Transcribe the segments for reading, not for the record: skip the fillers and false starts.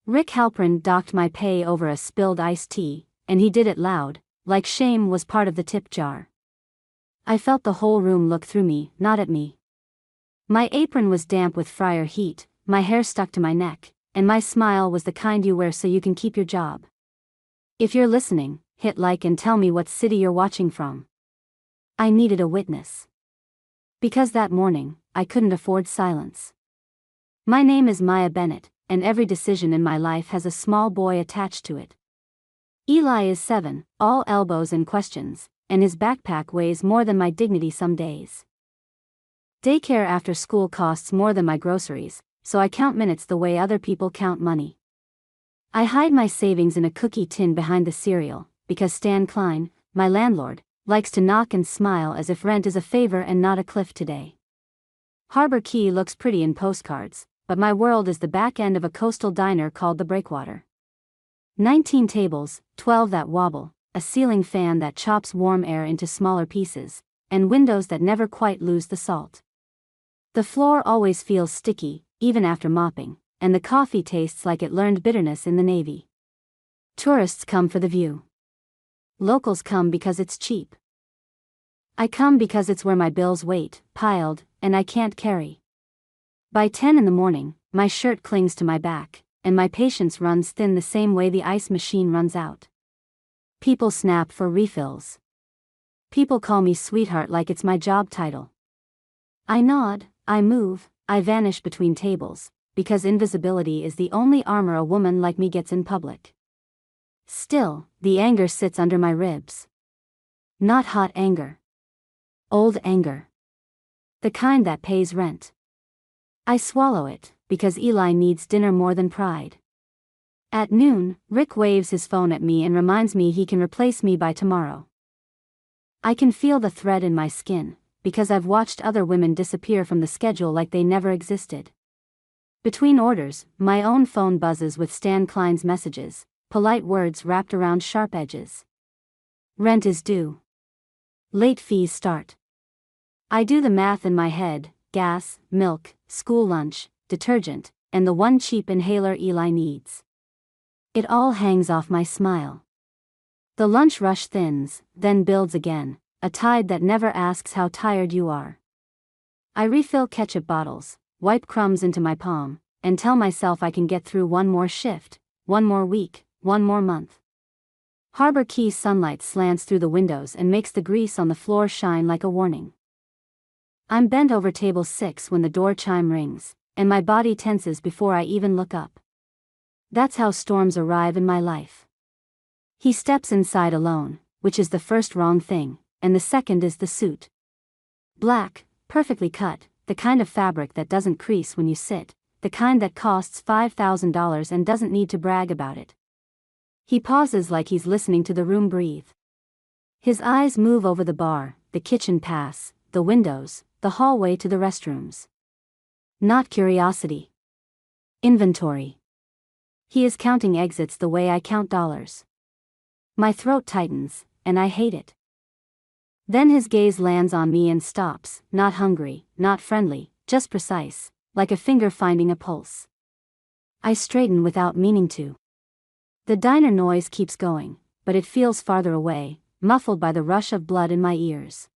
Rick Halprin docked my pay over a spilled iced tea, and he did it loud, like shame was part of the tip jar. I felt the whole room look through me, not at me. My apron was damp with fryer heat, my hair stuck to my neck, and my smile was the kind you wear so you can keep your job. If you're listening, hit like and tell me what city you're watching from. I needed a witness. Because that morning, I couldn't afford silence. My name is Maya Bennett, and every decision in my life has a small boy attached to it. Eli is 7, all elbows and questions, and his backpack weighs more than my dignity some days. Daycare after school costs more than my groceries, so I count minutes the way other people count money. I hide my savings in a cookie tin behind the cereal, because Stan Klein, my landlord, likes to knock and smile as if rent is a favor and not a cliff today. Harbor Key looks pretty in postcards, but my world is the back end of a coastal diner called the Breakwater. 19 tables, 12 that wobble, a ceiling fan that chops warm air into smaller pieces, and windows that never quite lose the salt. The floor always feels sticky, even after mopping, and the coffee tastes like it learned bitterness in the Navy. Tourists come for the view. Locals come because it's cheap. I come because it's where my bills wait, piled, and I can't carry. By 10 in the morning, my shirt clings to my back, and my patience runs thin the same way the ice machine runs out. People snap for refills. People call me sweetheart like it's my job title. I nod, I move, I vanish between tables, because invisibility is the only armor a woman like me gets in public. Still, the anger sits under my ribs. Not hot anger. Old anger. The kind that pays rent. I swallow it, because Eli needs dinner more than pride. At noon, Rick waves his phone at me and reminds me he can replace me by tomorrow. I can feel the thread in my skin, because I've watched other women disappear from the schedule like they never existed. Between orders, my own phone buzzes with Stan Klein's messages, polite words wrapped around sharp edges. Rent is due. Late fees start. I do the math in my head: gas, milk, school lunch, detergent, and the one cheap inhaler Eli needs. It all hangs off my smile. The lunch rush thins, then builds again, a tide that never asks how tired you are. I refill ketchup bottles, wipe crumbs into my palm, and tell myself I can get through one more shift, one more week, one more month. Harbor Key sunlight slants through the windows and makes the grease on the floor shine like a warning. I'm bent over table 6 when the door chime rings, and my body tenses before I even look up. That's how storms arrive in my life. He steps inside alone, which is the first wrong thing, and the second is the suit. Black, perfectly cut, the kind of fabric that doesn't crease when you sit, the kind that costs $5,000 and doesn't need to brag about it. He pauses like he's listening to the room breathe. His eyes move over the bar, the kitchen pass, the windows, the hallway to the restrooms. Not curiosity. Inventory. He is counting exits the way I count dollars. My throat tightens, and I hate it. Then his gaze lands on me and stops, not hungry, not friendly, just precise, like a finger finding a pulse. I straighten without meaning to. The diner noise keeps going, but it feels farther away, muffled by the rush of blood in my ears.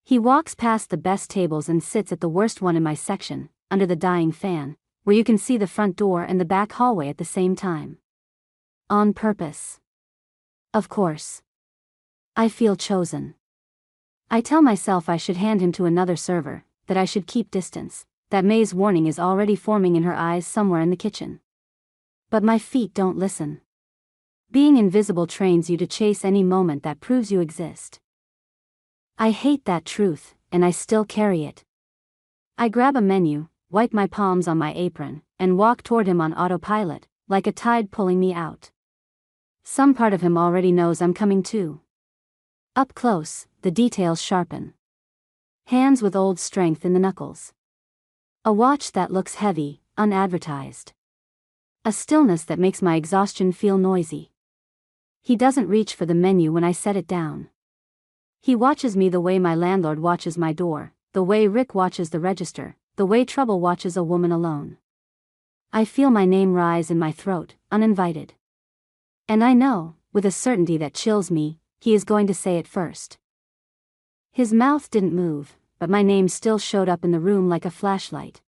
He walks past the best tables and sits at the worst one in my section, under the dying fan, where you can see the front door and the back hallway at the same time. On purpose. Of course. I feel chosen. I tell myself I should hand him to another server, that I should keep distance, that May's warning is already forming in her eyes somewhere in the kitchen. But my feet don't listen. Being invisible trains you to chase any moment that proves you exist. I hate that truth, and I still carry it. I grab a menu, wipe my palms on my apron, and walk toward him on autopilot, like a tide pulling me out. Some part of him already knows I'm coming too. Up close, the details sharpen. Hands with old strength in the knuckles. A watch that looks heavy, unadvertised. A stillness that makes my exhaustion feel noisy. He doesn't reach for the menu when I set it down. He watches me the way my landlord watches my door, the way Rick watches the register, the way trouble watches a woman alone. I feel my name rise in my throat, uninvited. And I know, with a certainty that chills me, he is going to say it first. His mouth didn't move, but my name still showed up in the room like a flashlight.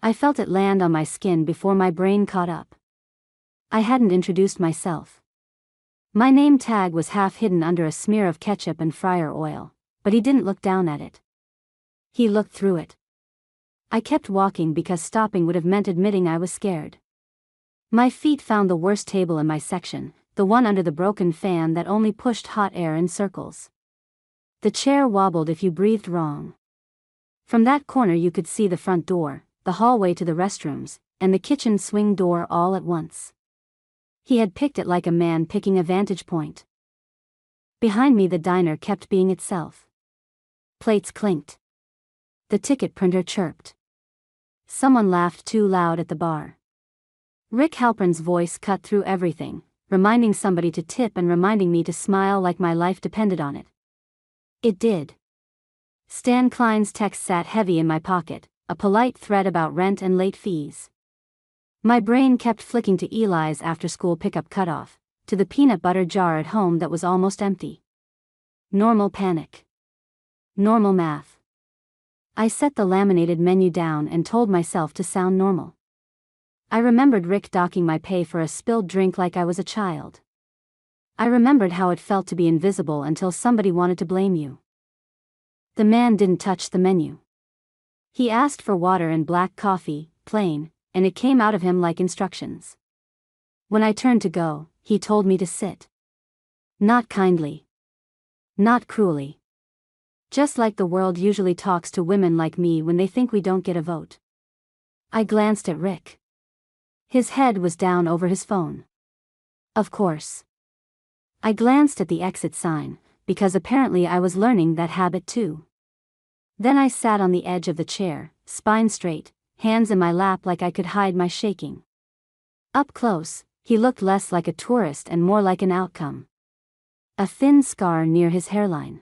I felt it land on my skin before my brain caught up. I hadn't introduced myself. My name tag was half hidden under a smear of ketchup and fryer oil, but he didn't look down at it. He looked through it. I kept walking because stopping would have meant admitting I was scared. My feet found the worst table in my section, the one under the broken fan that only pushed hot air in circles. The chair wobbled if you breathed wrong. From that corner you could see the front door, the hallway to the restrooms, and the kitchen swing door all at once. He had picked it like a man picking a vantage point. Behind me the diner kept being itself. Plates clinked. The ticket printer chirped. Someone laughed too loud at the bar. Rick Halpern's voice cut through everything, reminding somebody to tip and reminding me to smile like my life depended on it. It did. Stan Klein's text sat heavy in my pocket, a polite thread about rent and late fees. My brain kept flicking to Eli's after-school pickup cutoff, to the peanut butter jar at home that was almost empty. Normal panic. Normal math. I set the laminated menu down and told myself to sound normal. I remembered Rick docking my pay for a spilled drink like I was a child. I remembered how it felt to be invisible until somebody wanted to blame you. The man didn't touch the menu. He asked for water and black coffee, plain, and it came out of him like instructions. When I turned to go, he told me to sit. Not kindly. Not cruelly. Just like the world usually talks to women like me when they think we don't get a vote. I glanced at Rick. His head was down over his phone. Of course. I glanced at the exit sign, because apparently I was learning that habit too. Then I sat on the edge of the chair, spine straight, hands in my lap like I could hide my shaking. Up close, he looked less like a tourist and more like an outcome. A thin scar near his hairline.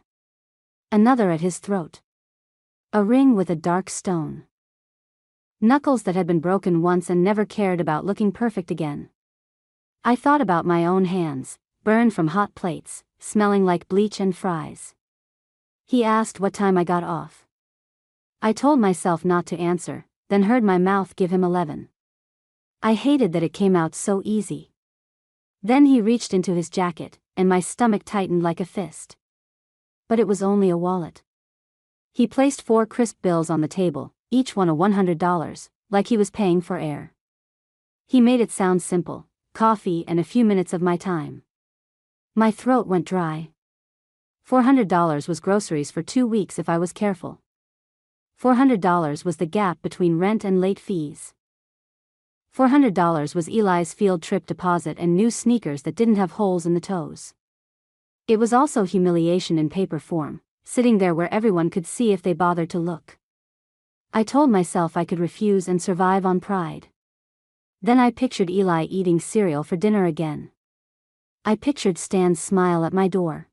Another at his throat. A ring with a dark stone. Knuckles that had been broken once and never cared about looking perfect again. I thought about my own hands, burned from hot plates, smelling like bleach and fries. He asked what time I got off. I told myself not to answer, then heard my mouth give him 11. I hated that it came out so easy. Then he reached into his jacket, and my stomach tightened like a fist. But it was only a wallet. He placed 4 crisp bills on the table, each one a $100, like he was paying for air. He made it sound simple, coffee and a few minutes of my time. My throat went dry. $400 was groceries for 2 weeks if I was careful. $400 was the gap between rent and late fees. $400 was Eli's field trip deposit and new sneakers that didn't have holes in the toes. It was also humiliation in paper form, sitting there where everyone could see if they bothered to look. I told myself I could refuse and survive on pride. Then I pictured Eli eating cereal for dinner again. I pictured Stan's smile at my door.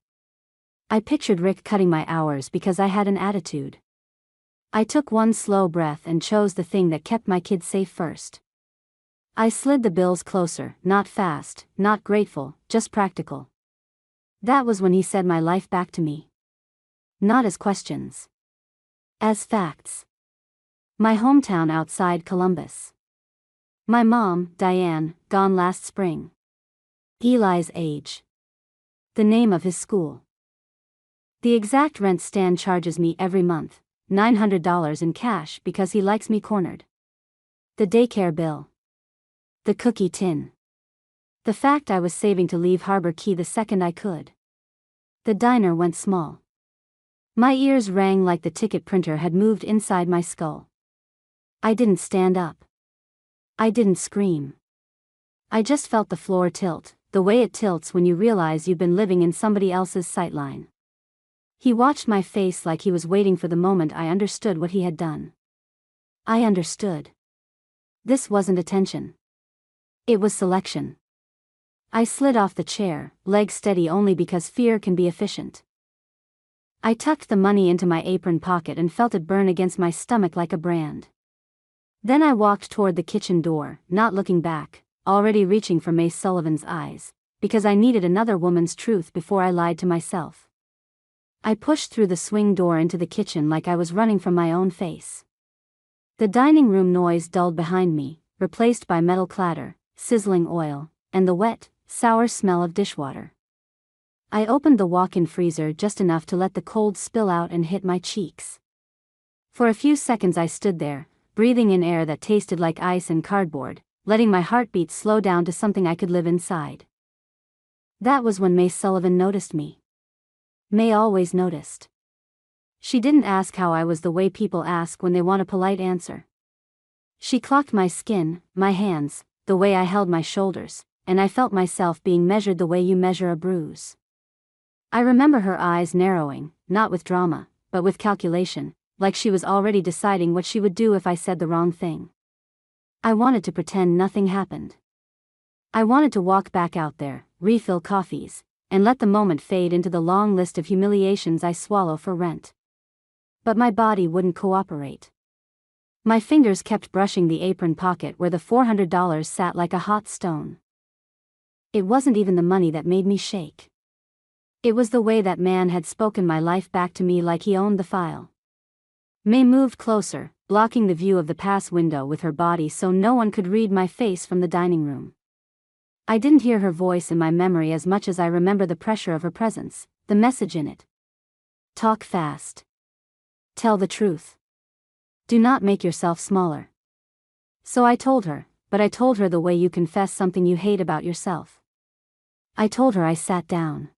I pictured Rick cutting my hours because I had an attitude. I took one slow breath and chose the thing that kept my kids safe first. I slid the bills closer, not fast, not grateful, just practical. That was when he said my life back to me. Not as questions. As facts. My hometown outside Columbus. My mom, Diane, gone last spring. Eli's age. The name of his school. The exact rent Stan charges me every month, $900 in cash because he likes me cornered. The daycare bill. The cookie tin. The fact I was saving to leave Harbor Key the second I could. The diner went small. My ears rang like the ticket printer had moved inside my skull. I didn't stand up. I didn't scream. I just felt the floor tilt, the way it tilts when you realize you've been living in somebody else's sightline. He watched my face like he was waiting for the moment I understood what he had done. I understood. This wasn't attention. It was selection. I slid off the chair, legs steady only because fear can be efficient. I tucked the money into my apron pocket and felt it burn against my stomach like a brand. Then I walked toward the kitchen door, not looking back, already reaching for May Sullivan's eyes, because I needed another woman's truth before I lied to myself. I pushed through the swing door into the kitchen like I was running from my own face. The dining room noise dulled behind me, replaced by metal clatter, sizzling oil, and the wet, sour smell of dishwater. I opened the walk-in freezer just enough to let the cold spill out and hit my cheeks. For a few seconds I stood there, breathing in air that tasted like ice and cardboard, letting my heartbeat slow down to something I could live inside. That was when May Sullivan noticed me. May always noticed. She didn't ask how I was the way people ask when they want a polite answer. She clocked my skin, my hands, the way I held my shoulders, and I felt myself being measured the way you measure a bruise. I remember her eyes narrowing, not with drama, but with calculation, like she was already deciding what she would do if I said the wrong thing. I wanted to pretend nothing happened. I wanted to walk back out there, refill coffees, and let the moment fade into the long list of humiliations I swallow for rent. But my body wouldn't cooperate. My fingers kept brushing the apron pocket where the $400 sat like a hot stone. It wasn't even the money that made me shake. It was the way that man had spoken my life back to me like he owned the file. May moved closer, blocking the view of the pass window with her body so no one could read my face from the dining room. I didn't hear her voice in my memory as much as I remember the pressure of her presence, the message in it. Talk fast. Tell the truth. Do not make yourself smaller. So I told her, but I told her the way you confess something you hate about yourself. I told her I sat down.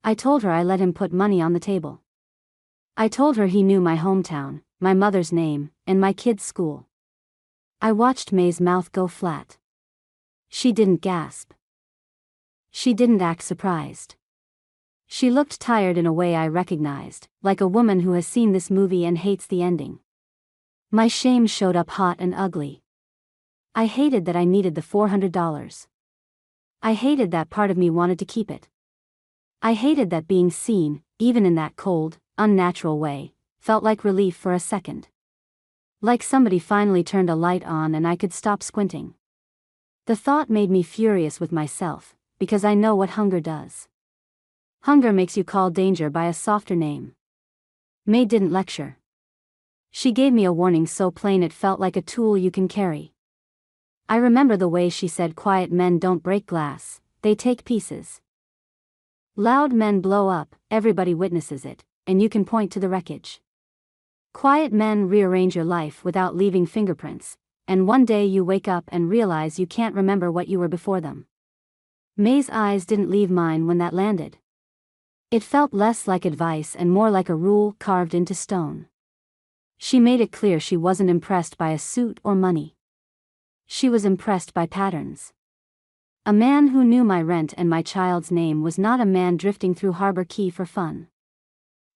I told her I let him put money on the table. I told her he knew my hometown, my mother's name, and my kid's school. I watched May's mouth go flat. She didn't gasp. She didn't act surprised. She looked tired in a way I recognized, like a woman who has seen this movie and hates the ending. My shame showed up hot and ugly. I hated that I needed the $400. I hated that part of me wanted to keep it. I hated that being seen, even in that cold, unnatural way, felt like relief for a second. Like somebody finally turned a light on and I could stop squinting. The thought made me furious with myself, because I know what hunger does. Hunger makes you call danger by a softer name. May didn't lecture. She gave me a warning so plain it felt like a tool you can carry. I remember the way she said quiet men don't break glass, they take pieces. Loud men blow up, everybody witnesses it, and you can point to the wreckage. Quiet men rearrange your life without leaving fingerprints, and one day you wake up and realize you can't remember what you were before them. May's eyes didn't leave mine when that landed. It felt less like advice and more like a rule carved into stone. She made it clear she wasn't impressed by a suit or money. She was impressed by patterns. A man who knew my rent and my child's name was not a man drifting through Harbor Key for fun.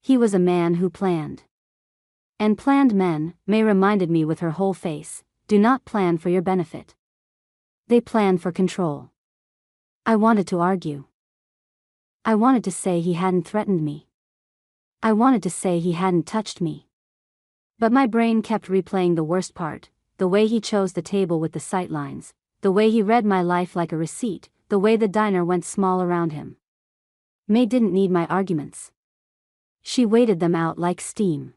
He was a man who planned. And planned men, May reminded me with her whole face, do not plan for your benefit. They plan for control. I wanted to argue. I wanted to say he hadn't threatened me. I wanted to say he hadn't touched me. But my brain kept replaying the worst part, the way he chose the table with the sightlines, the way he read my life like a receipt, the way the diner went small around him. May didn't need my arguments. She waited them out like steam.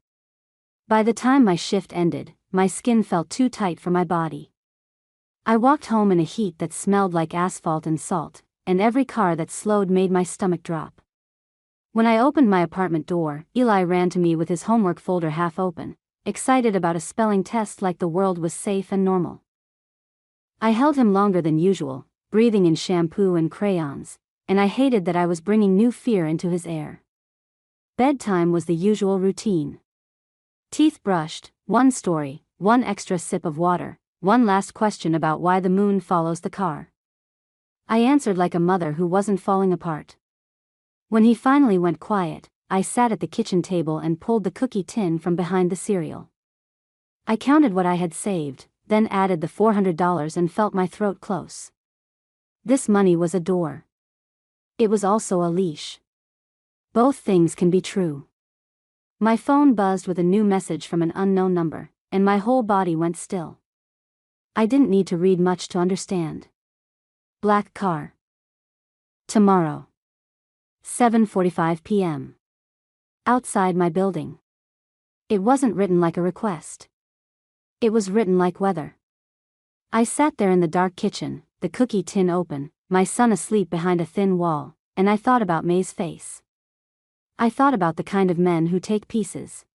By the time my shift ended, my skin felt too tight for my body. I walked home in a heat that smelled like asphalt and salt, and every car that slowed made my stomach drop. When I opened my apartment door, Eli ran to me with his homework folder half open, excited about a spelling test like the world was safe and normal. I held him longer than usual, breathing in shampoo and crayons, and I hated that I was bringing new fear into his air. Bedtime was the usual routine. Teeth brushed, one story, one extra sip of water, one last question about why the moon follows the car. I answered like a mother who wasn't falling apart. When he finally went quiet, I sat at the kitchen table and pulled the cookie tin from behind the cereal. I counted what I had saved, then added the $400 and felt my throat close. This money was a door. It was also a leash. Both things can be true. My phone buzzed with a new message from an unknown number. and my whole body went still. I didn't need to read much to understand. Black car. Tomorrow. 7:45 p.m. Outside my building. It wasn't written like a request. It was written like weather. I sat there in the dark kitchen, the cookie tin open, my son asleep behind a thin wall, and I thought about May's face. I thought about the kind of men who take pieces.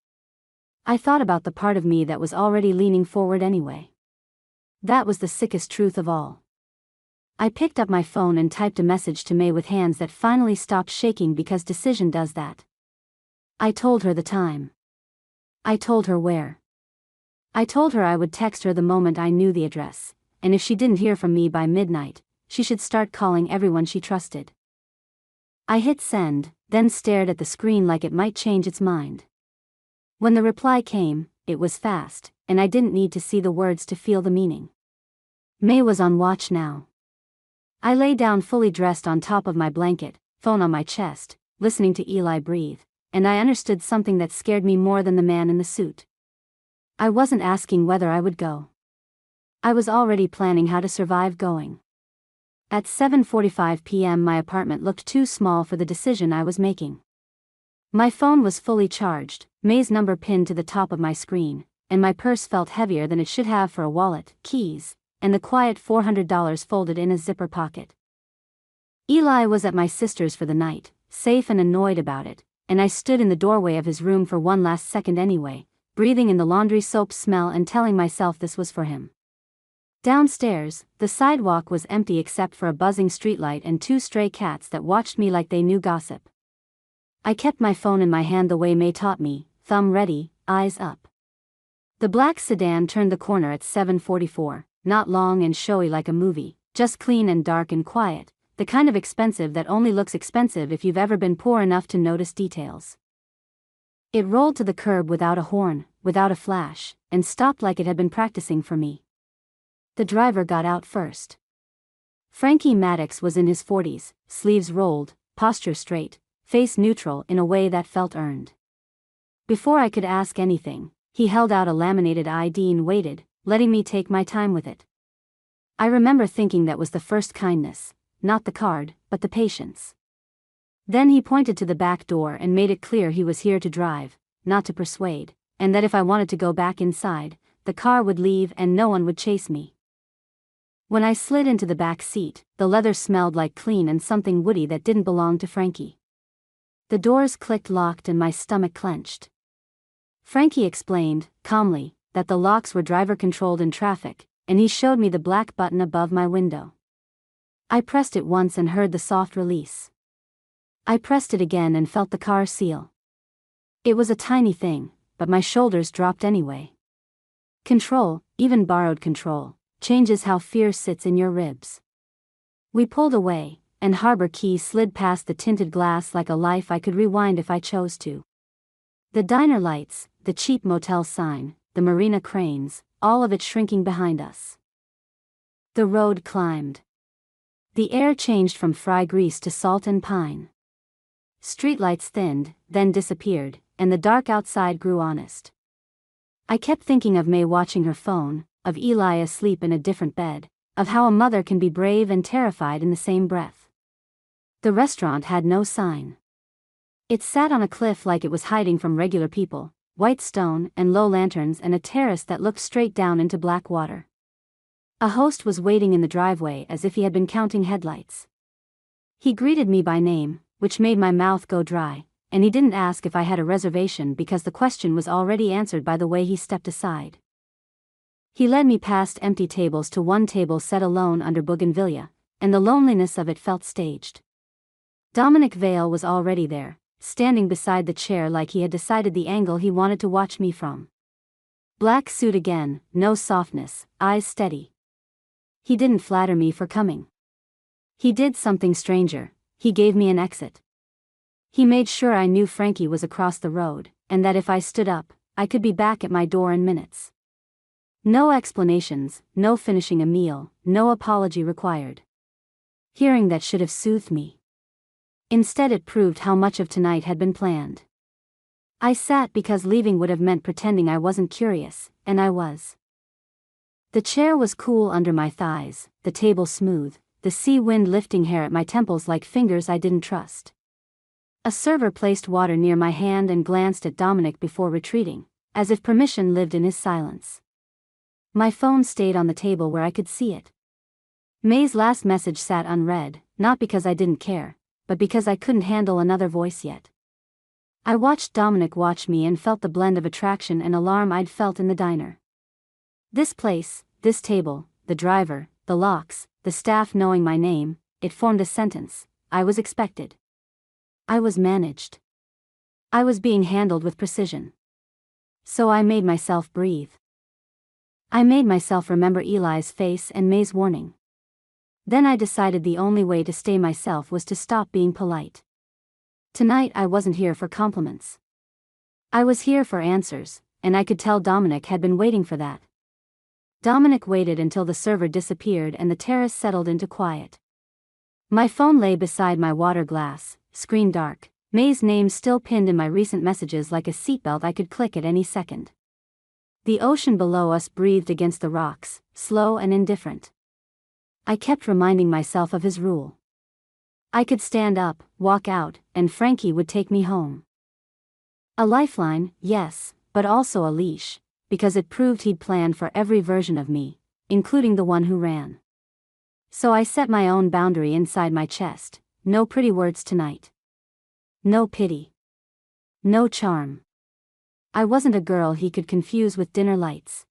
I thought about the part of me that was already leaning forward anyway. That was the sickest truth of all. I picked up my phone and typed a message to May with hands that finally stopped shaking because decision does that. I told her the time. I told her where. I told her I would text her the moment I knew the address, and if she didn't hear from me by midnight, she should start calling everyone she trusted. I hit send, then stared at the screen like it might change its mind. When the reply came, it was fast, and I didn't need to see the words to feel the meaning. May was on watch now. I lay down fully dressed on top of my blanket, phone on my chest, listening to Eli breathe, and I understood something that scared me more than the man in the suit. I wasn't asking whether I would go. I was already planning how to survive going. At 7:45 p.m. my apartment looked too small for the decision I was making. My phone was fully charged, May's number pinned to the top of my screen, and my purse felt heavier than it should have for a wallet, keys, and the quiet $400 folded in a zipper pocket. Eli was at my sister's for the night, safe and annoyed about it, and I stood in the doorway of his room for one last second anyway, breathing in the laundry soap smell and telling myself this was for him. Downstairs, the sidewalk was empty except for a buzzing streetlight and two stray cats that watched me like they knew gossip. I kept my phone in my hand the way May taught me, thumb ready, eyes up. The black sedan turned the corner at 7:44, not long and showy like a movie, just clean and dark and quiet, the kind of expensive that only looks expensive if you've ever been poor enough to notice details. It rolled to the curb without a horn, without a flash, and stopped like it had been practicing for me. The driver got out first. Frankie Maddox was in his 40s, sleeves rolled, posture straight, face neutral in a way that felt earned. Before I could ask anything, he held out a laminated ID and waited, letting me take my time with it. I remember thinking that was the first kindness, not the card, but the patience. Then he pointed to the back door and made it clear he was here to drive, not to persuade, and that if I wanted to go back inside, the car would leave and no one would chase me. When I slid into the back seat, the leather smelled like clean and something woody that didn't belong to Frankie. The doors clicked locked and my stomach clenched. Frankie explained, calmly, that the locks were driver-controlled in traffic, and he showed me the black button above my window. I pressed it once and heard the soft release. I pressed it again and felt the car seal. It was a tiny thing, but my shoulders dropped anyway. Control, even borrowed control, changes how fear sits in your ribs. We pulled away, and Harbor Key slid past the tinted glass like a life I could rewind if I chose to. The diner lights, the cheap motel sign, the marina cranes, all of it shrinking behind us. The road climbed. The air changed from fry grease to salt and pine. Streetlights thinned, then disappeared, and the dark outside grew honest. I kept thinking of May watching her phone, of Eli asleep in a different bed, of how a mother can be brave and terrified in the same breath. The restaurant had no sign. It sat on a cliff like it was hiding from regular people, white stone and low lanterns and a terrace that looked straight down into black water. A host was waiting in the driveway as if he had been counting headlights. He greeted me by name, which made my mouth go dry, and he didn't ask if I had a reservation because the question was already answered by the way he stepped aside. He led me past empty tables to one table set alone under bougainvillea, and the loneliness of it felt staged. Dominic Vale was already there, standing beside the chair like he had decided the angle he wanted to watch me from. Black suit again, no softness, eyes steady. He didn't flatter me for coming. He did something stranger, he gave me an exit. He made sure I knew Frankie was across the road, and that if I stood up, I could be back at my door in minutes. No explanations, no finishing a meal, no apology required. Hearing that should have soothed me. Instead it proved how much of tonight had been planned. I sat because leaving would have meant pretending I wasn't curious, and I was. The chair was cool under my thighs, the table smooth, the sea wind lifting hair at my temples like fingers I didn't trust. A server placed water near my hand and glanced at Dominic before retreating, as if permission lived in his silence. My phone stayed on the table where I could see it. May's last message sat unread, not because I didn't care, but because I couldn't handle another voice yet. I watched Dominic watch me and felt the blend of attraction and alarm I'd felt in the diner. This place, this table, the driver, the locks, the staff knowing my name, it formed a sentence. I was expected. I was managed. I was being handled with precision. So I made myself breathe. I made myself remember Eli's face and May's warning. Then I decided the only way to stay myself was to stop being polite. Tonight I wasn't here for compliments. I was here for answers, and I could tell Dominic had been waiting for that. Dominic waited until the server disappeared and the terrace settled into quiet. My phone lay beside my water glass, screen dark, May's name still pinned in my recent messages like a seatbelt I could click at any second. The ocean below us breathed against the rocks, slow and indifferent. I kept reminding myself of his rule. I could stand up, walk out, and Frankie would take me home. A lifeline, yes, but also a leash, because it proved he'd planned for every version of me, including the one who ran. So I set my own boundary inside my chest: no pretty words tonight. No pity. No charm. I wasn't a girl he could confuse with dinner lights.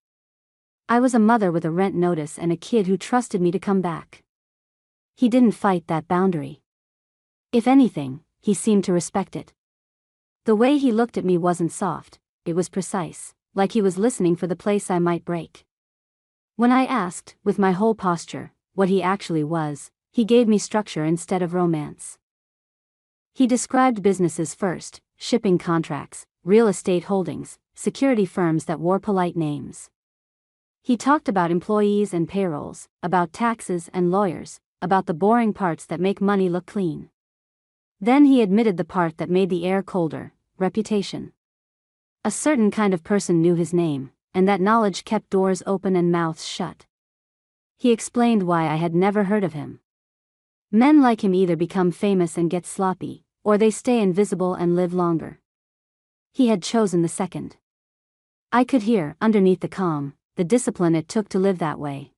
I was a mother with a rent notice and a kid who trusted me to come back. He didn't fight that boundary. If anything, he seemed to respect it. The way he looked at me wasn't soft, it was precise, like he was listening for the place I might break. When I asked, with my whole posture, what he actually was, he gave me structure instead of romance. He described businesses first: shipping contracts, real estate holdings, security firms that wore polite names. He talked about employees and payrolls, about taxes and lawyers, about the boring parts that make money look clean. Then he admitted the part that made the air colder: reputation. A certain kind of person knew his name, and that knowledge kept doors open and mouths shut. He explained why I had never heard of him. Men like him either become famous and get sloppy, or they stay invisible and live longer. He had chosen the second. I could hear, underneath the calm, the discipline it took to live that way.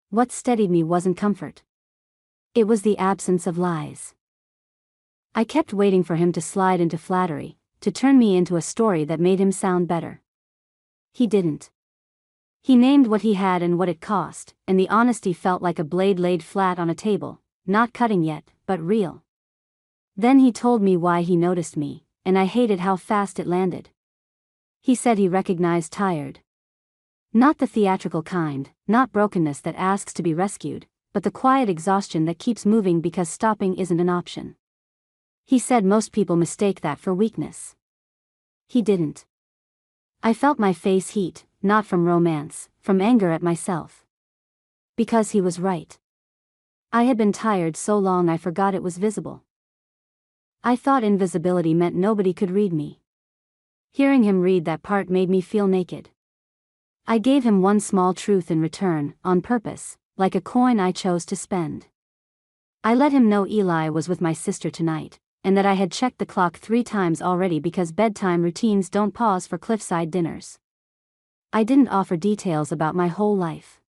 What steadied me wasn't comfort. It was the absence of lies. I kept waiting for him to slide into flattery, to turn me into a story that made him sound better. He didn't. He named what he had and what it cost, and the honesty felt like a blade laid flat on a table, not cutting yet, but real. Then he told me why he noticed me, and I hated how fast it landed. He said he recognized tired. Not the theatrical kind, not brokenness that asks to be rescued, but the quiet exhaustion that keeps moving because stopping isn't an option. He said most people mistake that for weakness. He didn't. I felt my face heat, not from romance, from anger at myself. Because he was right. I had been tired so long I forgot it was visible. I thought invisibility meant nobody could read me. Hearing him read that part made me feel naked. I gave him one small truth in return, on purpose, like a coin I chose to spend. I let him know Eli was with my sister tonight, and that I had checked the clock 3 times already because bedtime routines don't pause for cliffside dinners. I didn't offer details about my whole life.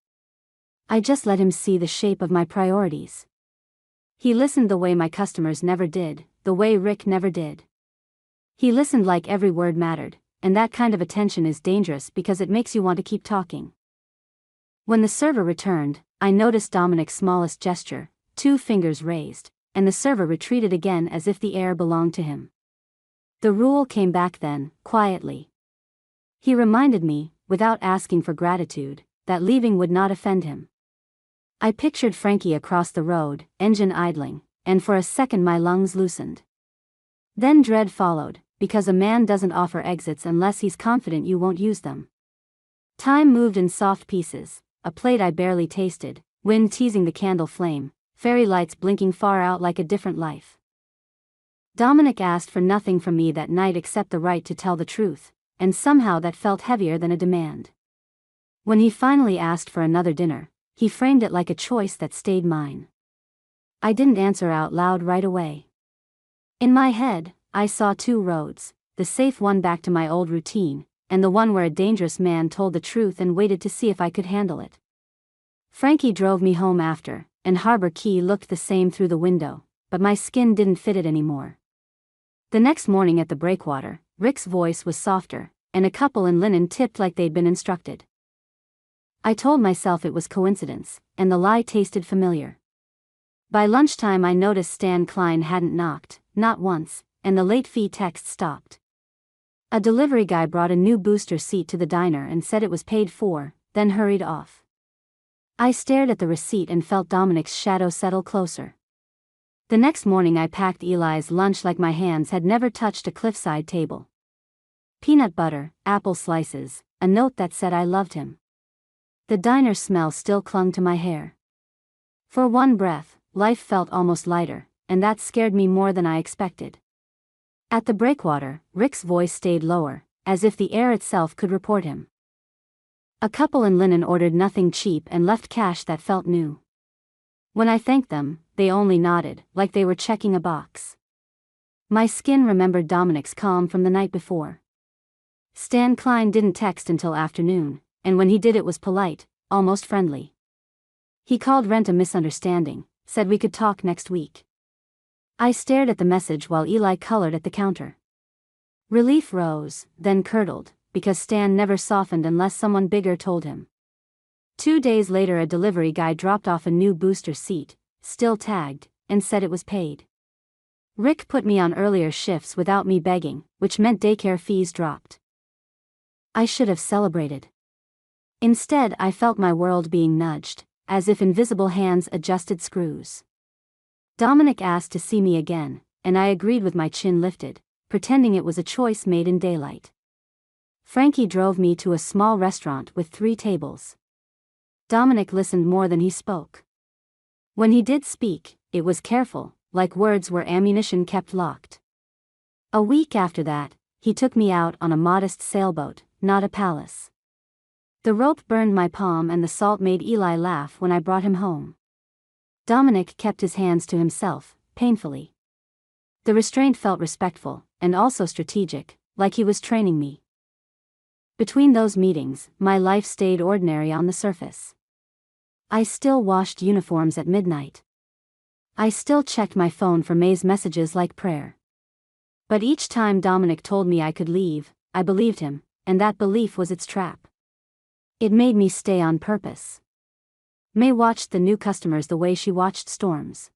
I just let him see the shape of my priorities. He listened the way my customers never did, the way Rick never did. He listened like every word mattered, and that kind of attention is dangerous because it makes you want to keep talking. When the server returned, I noticed Dominic's smallest gesture, 2 fingers raised, and the server retreated again as if the air belonged to him. The rule came back then, quietly. He reminded me, without asking for gratitude, that leaving would not offend him. I pictured Frankie across the road, engine idling, and for a second my lungs loosened. Then dread followed, because a man doesn't offer exits unless he's confident you won't use them. Time moved in soft pieces, a plate I barely tasted, wind teasing the candle flame, fairy lights blinking far out like a different life. Dominic asked for nothing from me that night except the right to tell the truth, and somehow that felt heavier than a demand. When he finally asked for another dinner, he framed it like a choice that stayed mine. I didn't answer out loud right away. In my head, I saw two roads, the safe one back to my old routine, and the one where a dangerous man told the truth and waited to see if I could handle it. Frankie drove me home after, and Harbor Key looked the same through the window, but my skin didn't fit it anymore. The next morning at the breakwater, Rick's voice was softer, and a couple in linen tipped like they'd been instructed. I told myself it was coincidence, and the lie tasted familiar. By lunchtime I noticed Stan Klein hadn't knocked, not once, and the late fee text stopped. A delivery guy brought a new booster seat to the diner and said it was paid for, then hurried off. I stared at the receipt and felt Dominic's shadow settle closer. The next morning I packed Eli's lunch like my hands had never touched a cliffside table. Peanut butter, apple slices, a note that said I loved him. The diner smell still clung to my hair. For one breath, life felt almost lighter, and that scared me more than I expected. At the breakwater, Rick's voice stayed lower, as if the air itself could report him. A couple in linen ordered nothing cheap and left cash that felt new. When I thanked them, they only nodded, like they were checking a box. My skin remembered Dominic's calm from the night before. Stan Klein didn't text until afternoon, and when he did it was polite, almost friendly. He called rent a misunderstanding, said we could talk next week. I stared at the message while Eli colored at the counter. Relief rose, then curdled, because Stan never softened unless someone bigger told him. 2 days later a delivery guy dropped off a new booster seat, still tagged, and said it was paid. Rick put me on earlier shifts without me begging, which meant daycare fees dropped. I should have celebrated. Instead I felt my world being nudged, as if invisible hands adjusted screws. Dominic asked to see me again, and I agreed with my chin lifted, pretending it was a choice made in daylight. Frankie drove me to a small restaurant with 3 tables. Dominic listened more than he spoke. When he did speak, it was careful, like words were ammunition kept locked. A week after that, he took me out on a modest sailboat, not a palace. The rope burned my palm and the salt made Eli laugh when I brought him home. Dominic kept his hands to himself, painfully. The restraint felt respectful, and also strategic, like he was training me. Between those meetings, my life stayed ordinary on the surface. I still washed uniforms at midnight. I still checked my phone for May's messages like prayer. But each time Dominic told me I could leave, I believed him, and that belief was its trap. It made me stay on purpose. May watched the new customers the way she watched storms.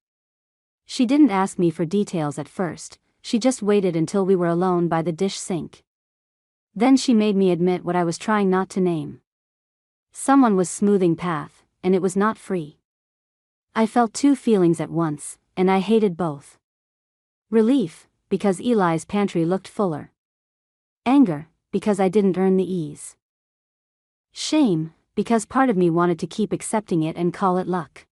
She didn't ask me for details at first, she just waited until we were alone by the dish sink. Then she made me admit what I was trying not to name. Someone was smoothing path, and it was not free. I felt 2 feelings at once, and I hated both. Relief, because Eli's pantry looked fuller. Anger, because I didn't earn the ease. Shame, because part of me wanted to keep accepting it and call it luck.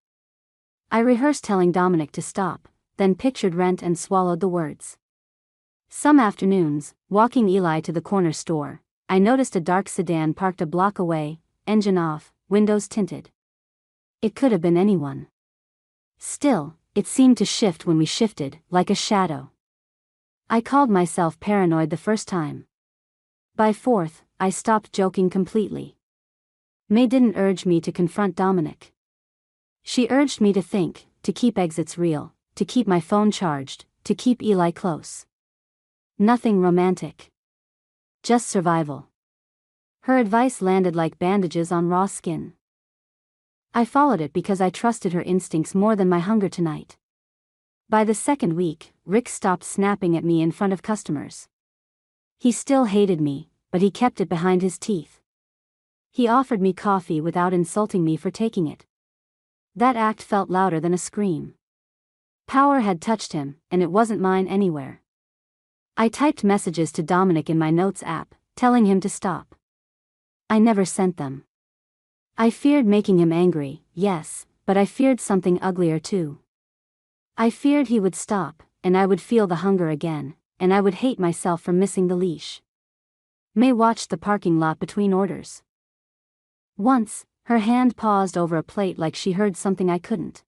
I rehearsed telling Dominic to stop, then pictured rent and swallowed the words. Some afternoons, walking Eli to the corner store, I noticed a dark sedan parked a block away, engine off, windows tinted. It could have been anyone. Still, it seemed to shift when we shifted, like a shadow. I called myself paranoid the first time. By 4th, I stopped joking completely. May didn't urge me to confront Dominic. She urged me to think, to keep exits real, to keep my phone charged, to keep Eli close. Nothing romantic. Just survival. Her advice landed like bandages on raw skin. I followed it because I trusted her instincts more than my hunger tonight. By the 2nd week, Rick stopped snapping at me in front of customers. He still hated me, but he kept it behind his teeth. He offered me coffee without insulting me for taking it. That act felt louder than a scream. Power had touched him, and it wasn't mine anywhere. I typed messages to Dominic in my notes app, telling him to stop. I never sent them. I feared making him angry, yes, but I feared something uglier too. I feared he would stop, and I would feel the hunger again, and I would hate myself for missing the leash. May watched the parking lot between orders. Once, her hand paused over a plate like she heard something I couldn't.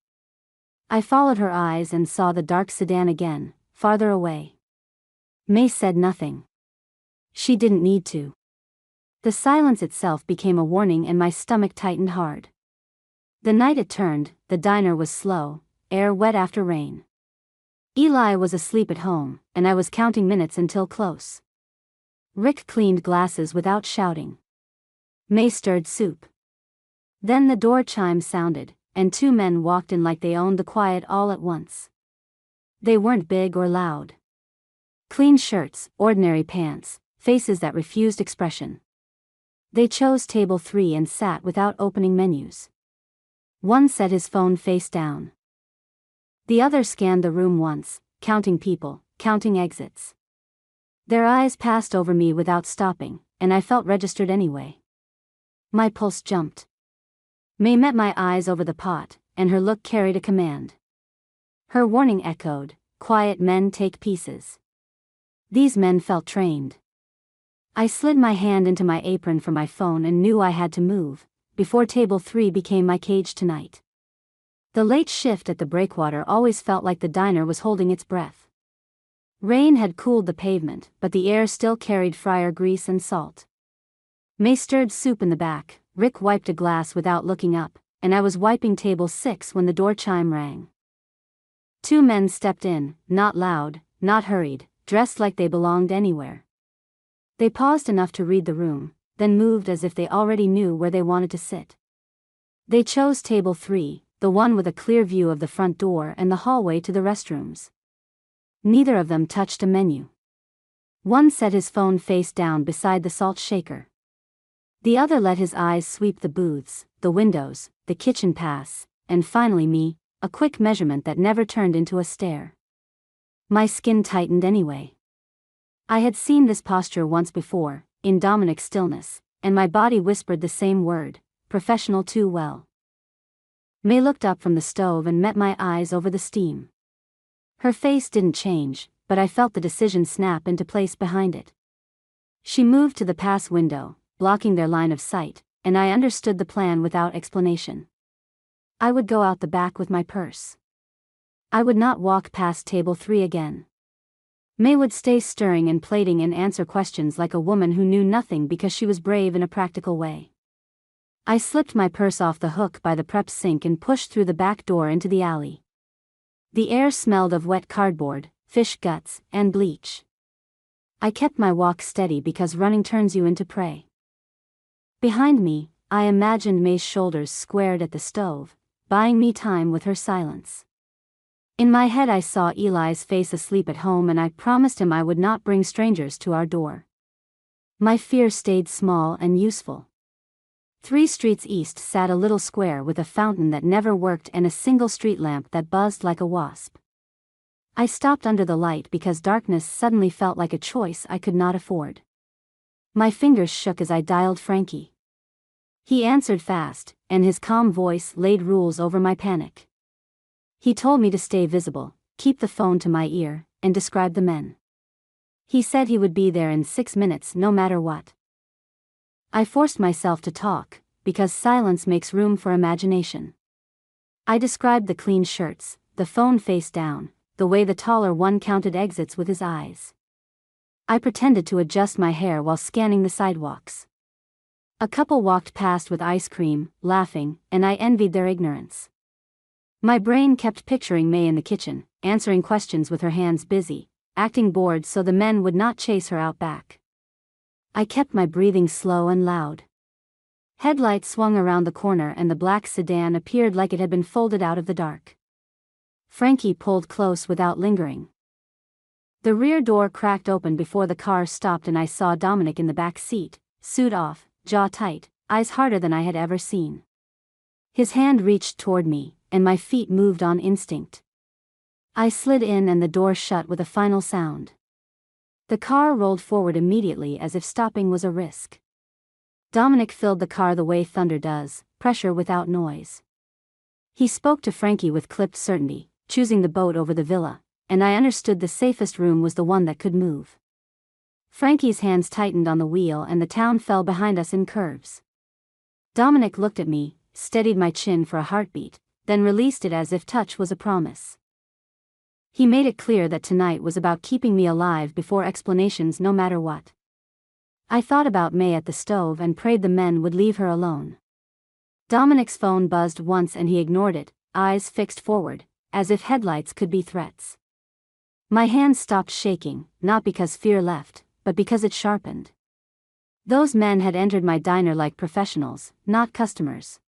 I followed her eyes and saw the dark sedan again, farther away. May said nothing. She didn't need to. The silence itself became a warning and my stomach tightened hard. The night it turned, the diner was slow, air wet after rain. Eli was asleep at home, and I was counting minutes until close. Rick cleaned glasses without shouting. May stirred soup. Then the door chime sounded, and two men walked in like they owned the quiet all at once. They weren't big or loud. Clean shirts, ordinary pants, faces that refused expression. They chose table 3 and sat without opening menus. One set his phone face down. The other scanned the room once, counting people, counting exits. Their eyes passed over me without stopping, and I felt registered anyway. My pulse jumped. May met my eyes over the pot, and her look carried a command. Her warning echoed, "Quiet men take pieces." These men felt trained. I slid my hand into my apron for my phone and knew I had to move, before table 3 became my cage tonight. The late shift at the breakwater always felt like the diner was holding its breath. Rain had cooled the pavement, but the air still carried fryer grease and salt. May stirred soup in the back, Rick wiped a glass without looking up, and I was wiping table 6 when the door chime rang. Two men stepped in, not loud, not hurried, dressed like they belonged anywhere. They paused enough to read the room, then moved as if they already knew where they wanted to sit. They chose table 3, the one with a clear view of the front door and the hallway to the restrooms. Neither of them touched a menu. One set his phone face down beside the salt shaker. The other let his eyes sweep the booths, the windows, the kitchen pass, and finally me, a quick measurement that never turned into a stare. My skin tightened anyway. I had seen this posture once before, in Dominic's stillness, and my body whispered the same word, professional too well. May looked up from the stove and met my eyes over the steam. Her face didn't change, but I felt the decision snap into place behind it. She moved to the pass window, blocking their line of sight, and I understood the plan without explanation. I would go out the back with my purse. I would not walk past table 3 again. May would stay stirring and plating and answer questions like a woman who knew nothing because she was brave in a practical way. I slipped my purse off the hook by the prep sink and pushed through the back door into the alley. The air smelled of wet cardboard, fish guts, and bleach. I kept my walk steady because running turns you into prey. Behind me, I imagined May's shoulders squared at the stove, buying me time with her silence. In my head I saw Eli's face asleep at home and I promised him I would not bring strangers to our door. My fear stayed small and useful. 3 streets east sat a little square with a fountain that never worked and a single street lamp that buzzed like a wasp. I stopped under the light because darkness suddenly felt like a choice I could not afford. My fingers shook as I dialed Frankie. He answered fast, and his calm voice laid rules over my panic. He told me to stay visible, keep the phone to my ear, and describe the men. He said he would be there in 6 minutes no matter what. I forced myself to talk, because silence makes room for imagination. I described the clean shirts, the phone face down, the way the taller one counted exits with his eyes. I pretended to adjust my hair while scanning the sidewalks. A couple walked past with ice cream, laughing, and I envied their ignorance. My brain kept picturing May in the kitchen, answering questions with her hands busy, acting bored so the men would not chase her out back. I kept my breathing slow and loud. Headlights swung around the corner and the black sedan appeared like it had been folded out of the dark. Frankie pulled close without lingering. The rear door cracked open before the car stopped and I saw Dominic in the back seat, suit off, jaw tight, eyes harder than I had ever seen. His hand reached toward me, and my feet moved on instinct. I slid in and the door shut with a final sound. The car rolled forward immediately as if stopping was a risk. Dominic filled the car the way thunder does, pressure without noise. He spoke to Frankie with clipped certainty, choosing the boat over the villa, and I understood the safest room was the one that could move. Frankie's hands tightened on the wheel and the town fell behind us in curves. Dominic looked at me, steadied my chin for a heartbeat, then released it as if touch was a promise. He made it clear that tonight was about keeping me alive before explanations no matter what. I thought about May at the stove and prayed the men would leave her alone. Dominic's phone buzzed once and he ignored it, eyes fixed forward, as if headlights could be threats. My hands stopped shaking, not because fear left, but because it sharpened. Those men had entered my diner like professionals, not customers.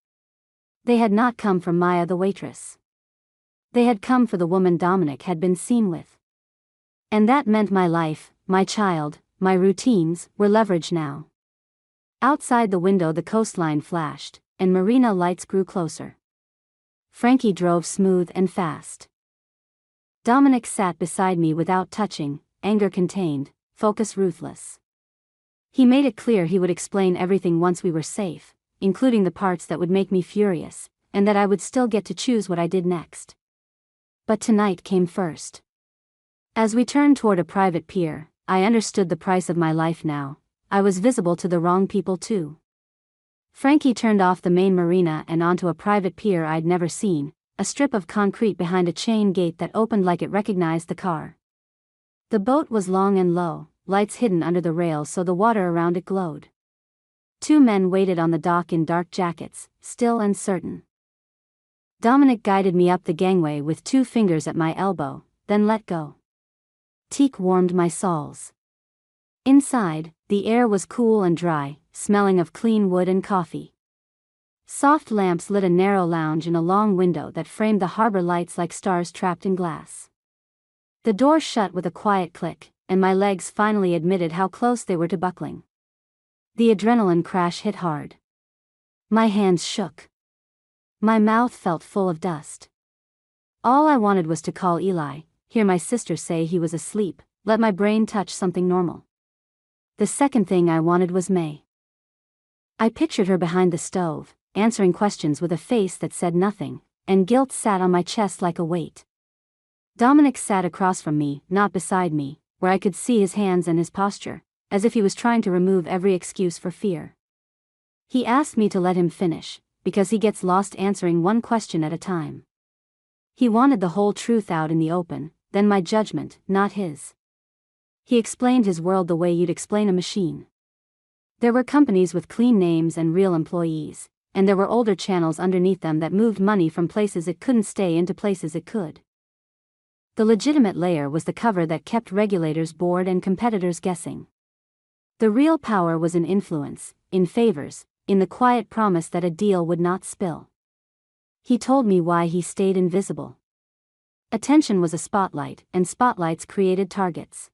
They had not come for Maya the waitress. They had come for the woman Dominic had been seen with. And that meant my life, my child, my routines, were leveraged now. Outside the window the coastline flashed, and marina lights grew closer. Frankie drove smooth and fast. Dominic sat beside me without touching, anger contained, focus ruthless. He made it clear he would explain everything once we were safe, including the parts that would make me furious, and that I would still get to choose what I did next. But tonight came first. As we turned toward a private pier, I understood the price of my life now. I was visible to the wrong people too. Frankie turned off the main marina and onto a private pier I'd never seen, a strip of concrete behind a chain gate that opened like it recognized the car. The boat was long and low, lights hidden under the rails so the water around it glowed. Two men waited on the dock in dark jackets, still and certain. Dominic guided me up the gangway with 2 fingers at my elbow, then let go. Teak warmed my soles. Inside, the air was cool and dry, smelling of clean wood and coffee. Soft lamps lit a narrow lounge in a long window that framed the harbor lights like stars trapped in glass. The door shut with a quiet click, and my legs finally admitted how close they were to buckling. The adrenaline crash hit hard. My hands shook. My mouth felt full of dust. All I wanted was to call Eli, hear my sister say he was asleep, let my brain touch something normal. The second thing I wanted was May. I pictured her behind the stove, answering questions with a face that said nothing, and guilt sat on my chest like a weight. Dominic sat across from me, not beside me, where I could see his hands and his posture, as if he was trying to remove every excuse for fear. He asked me to let him finish, because he gets lost answering one question at a time. He wanted the whole truth out in the open, then my judgment, not his. He explained his world the way you'd explain a machine. There were companies with clean names and real employees, and there were older channels underneath them that moved money from places it couldn't stay into places it could. The legitimate layer was the cover that kept regulators bored and competitors guessing. The real power was in influence, in favors, in the quiet promise that a deal would not spill. He told me why he stayed invisible. Attention was a spotlight, and spotlights created targets.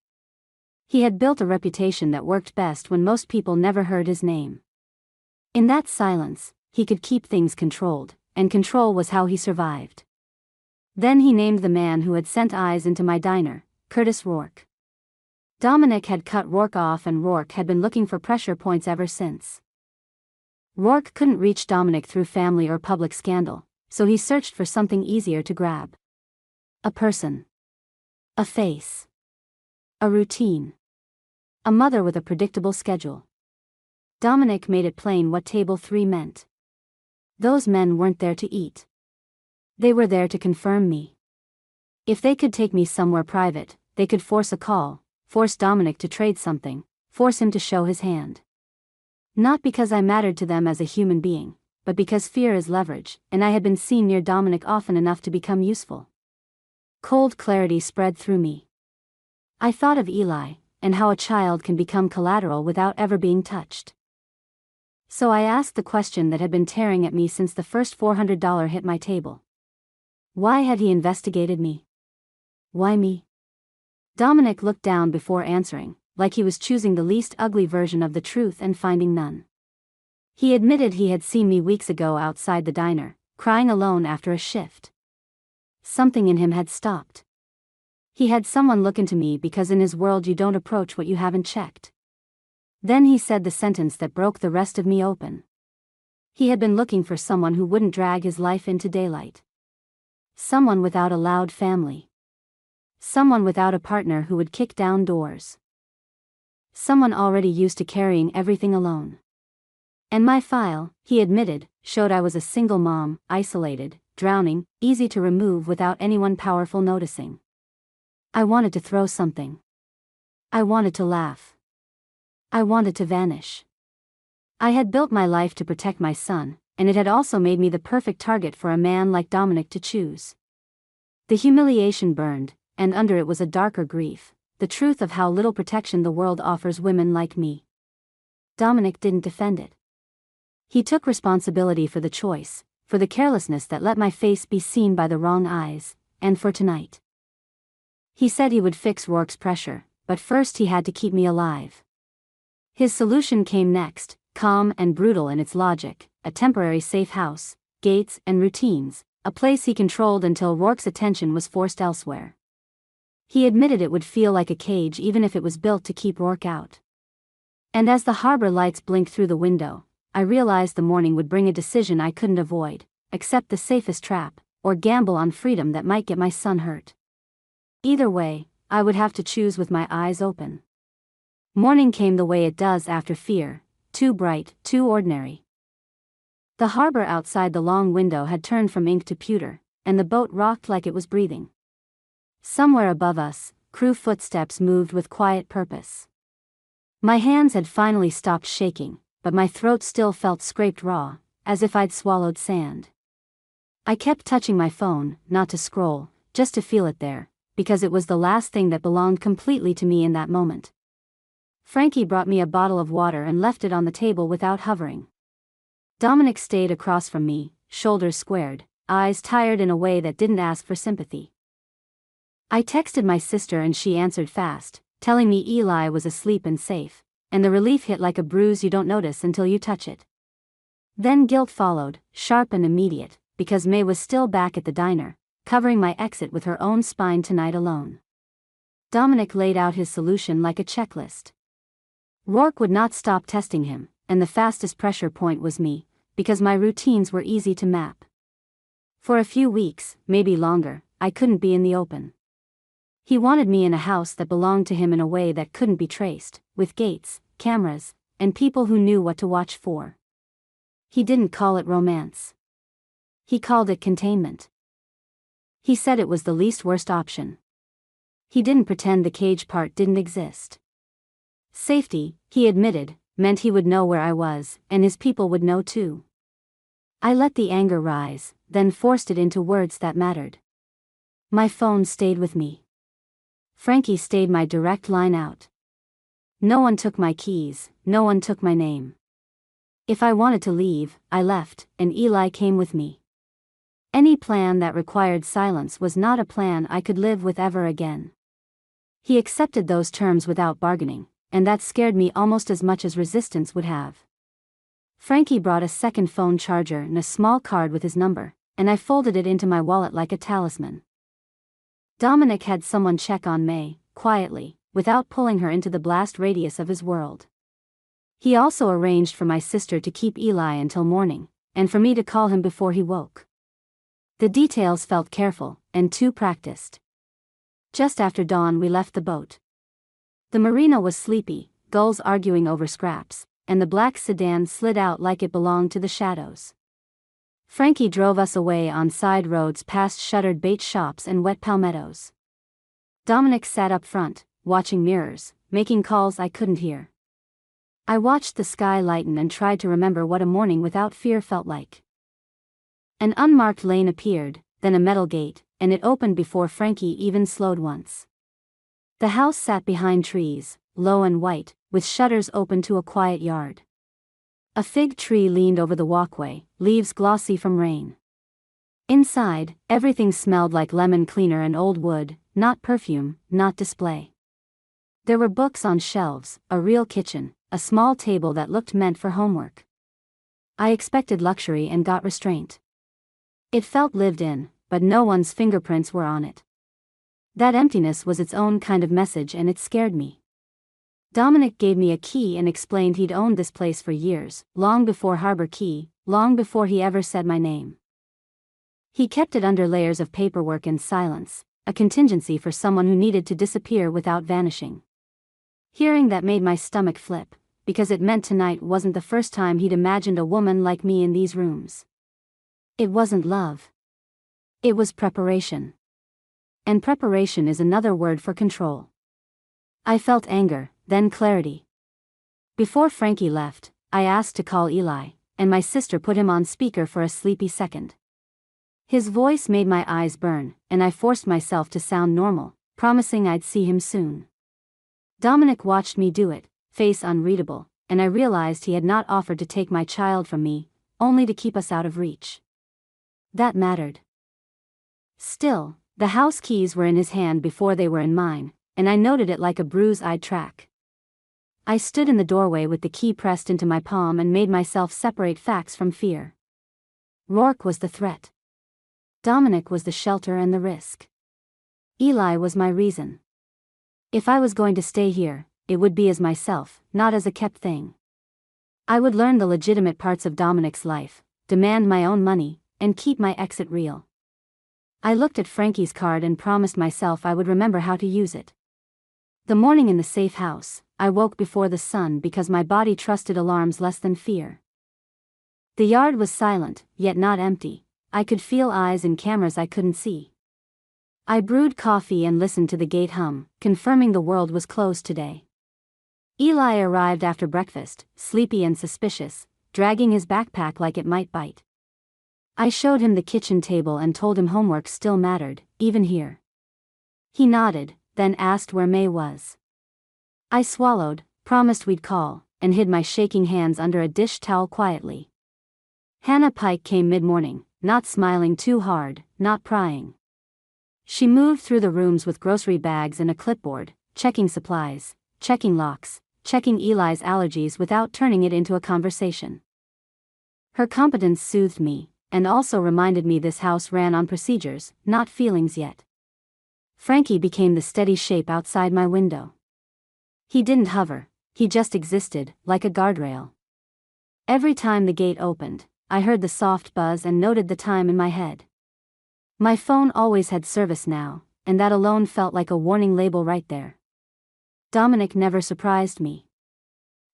He had built a reputation that worked best when most people never heard his name. In that silence, he could keep things controlled, and control was how he survived. Then he named the man who had sent eyes into my diner, Curtis Rourke. Dominic had cut Rourke off and Rourke had been looking for pressure points ever since. Rourke couldn't reach Dominic through family or public scandal, so he searched for something easier to grab. A person. A face. A routine. A mother with a predictable schedule. Dominic made it plain what Table 3 meant. Those men weren't there to eat. They were there to confirm me. If they could take me somewhere private, they could force a call, force Dominic to trade something, force him to show his hand. Not because I mattered to them as a human being, but because fear is leverage, and I had been seen near Dominic often enough to become useful. Cold clarity spread through me. I thought of Eli, and how a child can become collateral without ever being touched. So I asked the question that had been tearing at me since the first $400 hit my table. Why had he investigated me? Why me? Dominic looked down before answering, like he was choosing the least ugly version of the truth and finding none. He admitted he had seen me weeks ago outside the diner, crying alone after a shift. Something in him had stopped. He had someone look into me because in his world you don't approach what you haven't checked. Then he said the sentence that broke the rest of me open. He had been looking for someone who wouldn't drag his life into daylight. Someone without a loud family. Someone without a partner who would kick down doors. Someone already used to carrying everything alone. And my file, he admitted, showed I was a single mom, isolated, drowning, easy to remove without anyone powerful noticing. I wanted to throw something. I wanted to laugh. I wanted to vanish. I had built my life to protect my son, and it had also made me the perfect target for a man like Dominic to choose. The humiliation burned, and under it was a darker grief, the truth of how little protection the world offers women like me. Dominic didn't defend it. He took responsibility for the choice, for the carelessness that let my face be seen by the wrong eyes, and for tonight. He said he would fix Rourke's pressure, but first he had to keep me alive. His solution came next, calm and brutal in its logic, a temporary safe house, gates and routines, a place he controlled until Rourke's attention was forced elsewhere. He admitted it would feel like a cage even if it was built to keep Rourke out. And as the harbor lights blinked through the window, I realized the morning would bring a decision I couldn't avoid, accept the safest trap, or gamble on freedom that might get my son hurt. Either way, I would have to choose with my eyes open. Morning came the way it does after fear, too bright, too ordinary. The harbor outside the long window had turned from ink to pewter, and the boat rocked like it was breathing. Somewhere above us, crew footsteps moved with quiet purpose. My hands had finally stopped shaking, but my throat still felt scraped raw, as if I'd swallowed sand. I kept touching my phone, not to scroll, just to feel it there, because it was the last thing that belonged completely to me in that moment. Frankie brought me a bottle of water and left it on the table without hovering. Dominic stayed across from me, shoulders squared, eyes tired in a way that didn't ask for sympathy. I texted my sister and she answered fast, telling me Eli was asleep and safe, and the relief hit like a bruise you don't notice until you touch it. Then guilt followed, sharp and immediate, because May was still back at the diner, covering my exit with her own spine tonight alone. Dominic laid out his solution like a checklist. Rourke would not stop testing him, and the fastest pressure point was me, because my routines were easy to map. For a few weeks, maybe longer, I couldn't be in the open. He wanted me in a house that belonged to him in a way that couldn't be traced, with gates, cameras, and people who knew what to watch for. He didn't call it romance. He called it containment. He said it was the least worst option. He didn't pretend the cage part didn't exist. Safety, he admitted, meant he would know where I was, and his people would know too. I let the anger rise, then forced it into words that mattered. My phone stayed with me. Frankie stayed my direct line out. No one took my keys, no one took my name. If I wanted to leave, I left, and Eli came with me. Any plan that required silence was not a plan I could live with ever again. He accepted those terms without bargaining, and that scared me almost as much as resistance would have. Frankie brought a second phone charger and a small card with his number, and I folded it into my wallet like a talisman. Dominic had someone check on May, quietly, without pulling her into the blast radius of his world. He also arranged for my sister to keep Eli until morning, and for me to call him before he woke. The details felt careful, and too practiced. Just after dawn we left the boat. The marina was sleepy, gulls arguing over scraps, and the black sedan slid out like it belonged to the shadows. Frankie drove us away on side roads past shuttered bait shops and wet palmettos. Dominic sat up front, watching mirrors, making calls I couldn't hear. I watched the sky lighten and tried to remember what a morning without fear felt like. An unmarked lane appeared, then a metal gate, and it opened before Frankie even slowed once. The house sat behind trees, low and white, with shutters open to a quiet yard. A fig tree leaned over the walkway, leaves glossy from rain. Inside, everything smelled like lemon cleaner and old wood, not perfume, not display. There were books on shelves, a real kitchen, a small table that looked meant for homework. I expected luxury and got restraint. It felt lived in, but no one's fingerprints were on it. That emptiness was its own kind of message and it scared me. Dominic gave me a key and explained he'd owned this place for years, long before Harbor Key, long before he ever said my name. He kept it under layers of paperwork and silence, a contingency for someone who needed to disappear without vanishing. Hearing that made my stomach flip, because it meant tonight wasn't the first time he'd imagined a woman like me in these rooms. It wasn't love. It was preparation. And preparation is another word for control. I felt anger, then clarity. Before Frankie left, I asked to call Eli, and my sister put him on speaker for a sleepy second. His voice made my eyes burn, and I forced myself to sound normal, promising I'd see him soon. Dominic watched me do it, face unreadable, and I realized he had not offered to take my child from me, only to keep us out of reach. That mattered. Still, the house keys were in his hand before they were in mine, and I noted it like a bruise-eyed track. I stood in the doorway with the key pressed into my palm and made myself separate facts from fear. Rourke was the threat. Dominic was the shelter and the risk. Eli was my reason. If I was going to stay here, it would be as myself, not as a kept thing. I would learn the legitimate parts of Dominic's life, demand my own money, and keep my exit real. I looked at Frankie's card and promised myself I would remember how to use it. The morning in the safe house, I woke before the sun because my body trusted alarms less than fear. The yard was silent, yet not empty. I could feel eyes in cameras I couldn't see. I brewed coffee and listened to the gate hum, confirming the world was closed today. Eli arrived after breakfast, sleepy and suspicious, dragging his backpack like it might bite. I showed him the kitchen table and told him homework still mattered, even here. He nodded, then asked where May was. I swallowed, promised we'd call, and hid my shaking hands under a dish towel quietly. Hannah Pike came mid-morning, not smiling too hard, not prying. She moved through the rooms with grocery bags and a clipboard, checking supplies, checking locks, checking Eli's allergies without turning it into a conversation. Her competence soothed me, and also reminded me this house ran on procedures, not feelings yet. Frankie became the steady shape outside my window. He didn't hover, he just existed, like a guardrail. Every time the gate opened, I heard the soft buzz and noted the time in my head. My phone always had service now, and that alone felt like a warning label right there. Dominic never surprised me.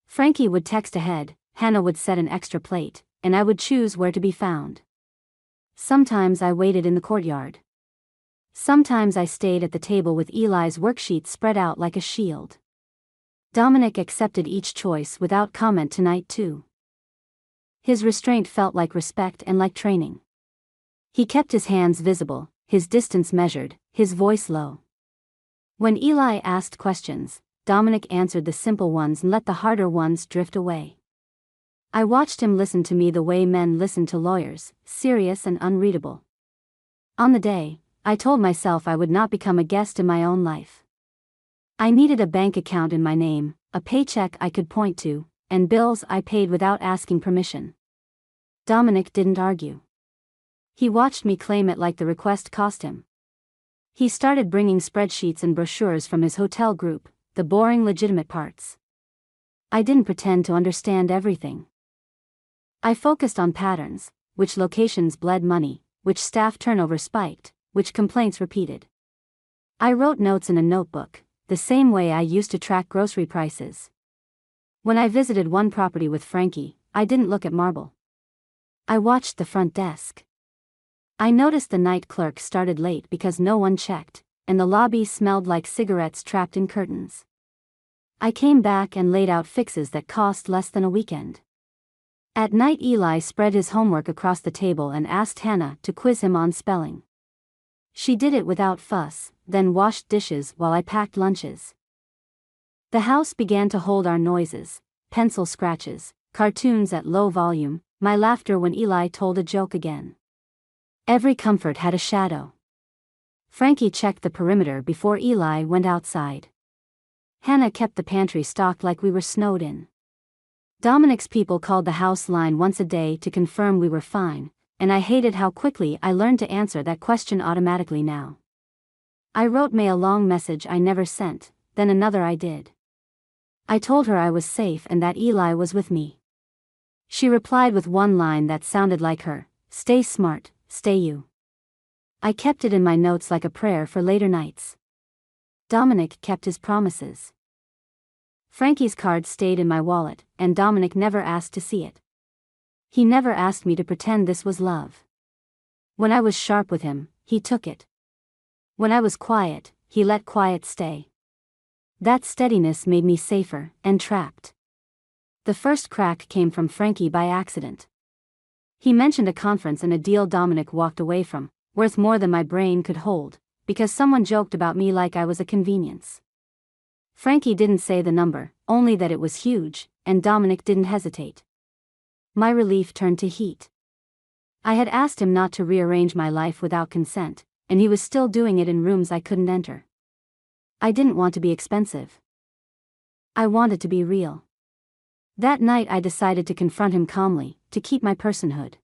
Frankie would text ahead, Hannah would set an extra plate, and I would choose where to be found. Sometimes I waited in the courtyard. Sometimes I stayed at the table with Eli's worksheet spread out like a shield. Dominic accepted each choice without comment tonight too. His restraint felt like respect and like training. He kept his hands visible, his distance measured, his voice low. When Eli asked questions, Dominic answered the simple ones and let the harder ones drift away. I watched him listen to me the way men listen to lawyers, serious and unreadable. On the day, I told myself I would not become a guest in my own life. I needed a bank account in my name, a paycheck I could point to, and bills I paid without asking permission. Dominic didn't argue. He watched me claim it like the request cost him. He started bringing spreadsheets and brochures from his hotel group, the boring legitimate parts. I didn't pretend to understand everything. I focused on patterns, which locations bled money, which staff turnover spiked, which complaints repeated. I wrote notes in a notebook, the same way I used to track grocery prices. When I visited one property with Frankie, I didn't look at marble. I watched the front desk. I noticed the night clerk started late because no one checked, and the lobby smelled like cigarettes trapped in curtains. I came back and laid out fixes that cost less than a weekend. At night Eli spread his homework across the table and asked Hannah to quiz him on spelling. She did it without fuss, then washed dishes while I packed lunches. The house began to hold our noises, pencil scratches, cartoons at low volume, my laughter when Eli told a joke again. Every comfort had a shadow. Frankie checked the perimeter before Eli went outside. Hannah kept the pantry stocked like we were snowed in. Dominic's people called the house line once a day to confirm we were fine, and I hated how quickly I learned to answer that question automatically now. I wrote May a long message I never sent, then another I did. I told her I was safe and that Eli was with me. She replied with one line that sounded like her, "Stay smart, stay you." I kept it in my notes like a prayer for later nights. Dominic kept his promises. Frankie's card stayed in my wallet, and Dominic never asked to see it. He never asked me to pretend this was love. When I was sharp with him, he took it. When I was quiet, he let quiet stay. That steadiness made me safer, and trapped. The first crack came from Frankie by accident. He mentioned a conference and a deal Dominic walked away from, worth more than my brain could hold, because someone joked about me like I was a convenience. Frankie didn't say the number, only that it was huge, and Dominic didn't hesitate. My relief turned to heat. I had asked him not to rearrange my life without consent, and he was still doing it in rooms I couldn't enter. I didn't want to be expensive. I wanted to be real. That night I decided to confront him calmly, to keep my personhood.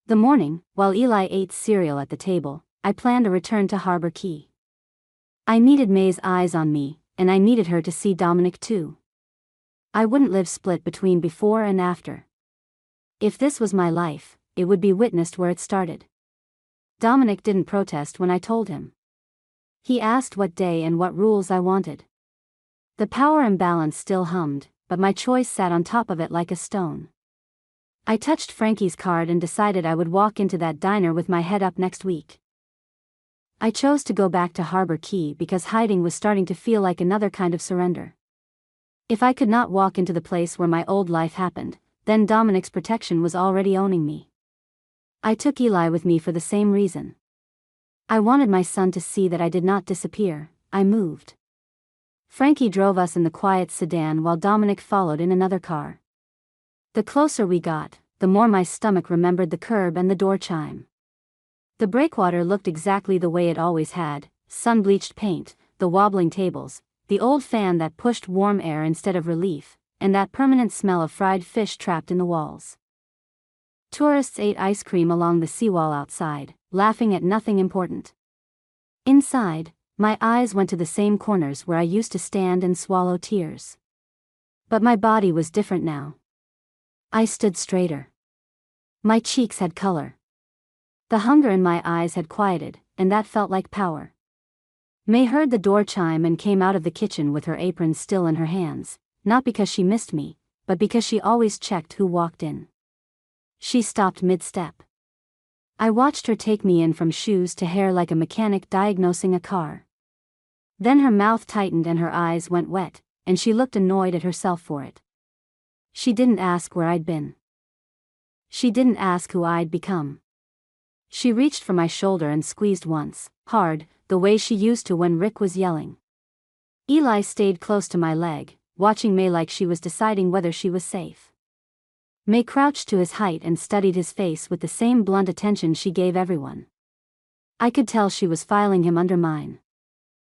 The morning, while Eli ate cereal at the table, I planned a return to Harbor Key. I needed May's eyes on me, and I needed her to see Dominic too. I wouldn't live split between before and after. If this was my life, it would be witnessed where it started. Dominic didn't protest when I told him. He asked what day and what rules I wanted. The power imbalance still hummed, but my choice sat on top of it like a stone. I touched Frankie's card and decided I would walk into that diner with my head up next week. I chose to go back to Harbor Key because hiding was starting to feel like another kind of surrender. If I could not walk into the place where my old life happened, then Dominic's protection was already owning me. I took Eli with me for the same reason. I wanted my son to see that I did not disappear, I moved. Frankie drove us in the quiet sedan while Dominic followed in another car. The closer we got, the more my stomach remembered the curb and the door chime. The breakwater looked exactly the way it always had, sun-bleached paint, the wobbling tables, the old fan that pushed warm air instead of relief, and that permanent smell of fried fish trapped in the walls. Tourists ate ice cream along the seawall outside, laughing at nothing important. Inside, my eyes went to the same corners where I used to stand and swallow tears. But my body was different now. I stood straighter. My cheeks had color. The hunger in my eyes had quieted, and that felt like power. May heard the door chime and came out of the kitchen with her apron still in her hands, not because she missed me, but because she always checked who walked in. She stopped mid-step. I watched her take me in from shoes to hair like a mechanic diagnosing a car. Then her mouth tightened and her eyes went wet, and she looked annoyed at herself for it. She didn't ask where I'd been. She didn't ask who I'd become. She reached for my shoulder and squeezed once, hard, the way she used to when Rick was yelling. Eli stayed close to my leg, watching May like she was deciding whether she was safe. May crouched to his height and studied his face with the same blunt attention she gave everyone. I could tell she was filing him under mine.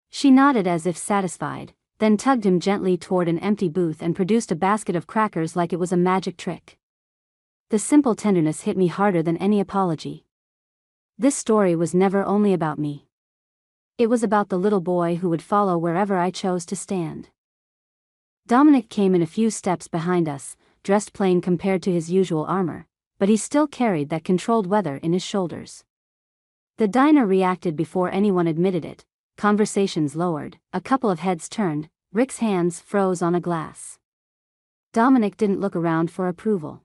She nodded as if satisfied, then tugged him gently toward an empty booth and produced a basket of crackers like it was a magic trick. The simple tenderness hit me harder than any apology. This story was never only about me. It was about the little boy who would follow wherever I chose to stand. Dominic came in a few steps behind us, dressed plain compared to his usual armor, but he still carried that controlled weather in his shoulders. The diner reacted before anyone admitted it, conversations lowered, a couple of heads turned, Rick's hands froze on a glass. Dominic didn't look around for approval.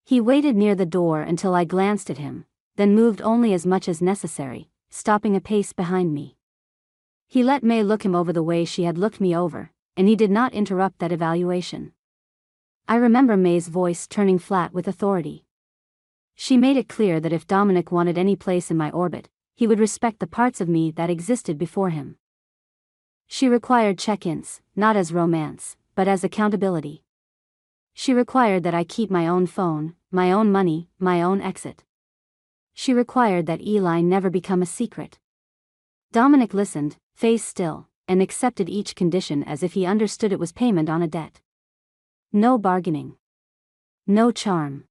He waited near the door until I glanced at him, then moved only as much as necessary, stopping a pace behind me. He let May look him over the way she had looked me over, and he did not interrupt that evaluation. I remember May's voice turning flat with authority. She made it clear that if Dominic wanted any place in my orbit, he would respect the parts of me that existed before him. She required check-ins, not as romance, but as accountability. She required that I keep my own phone, my own money, my own exit. She required that Eli never become a secret. Dominic listened, face still, and accepted each condition as if he understood it was payment on a debt. No bargaining. No charm.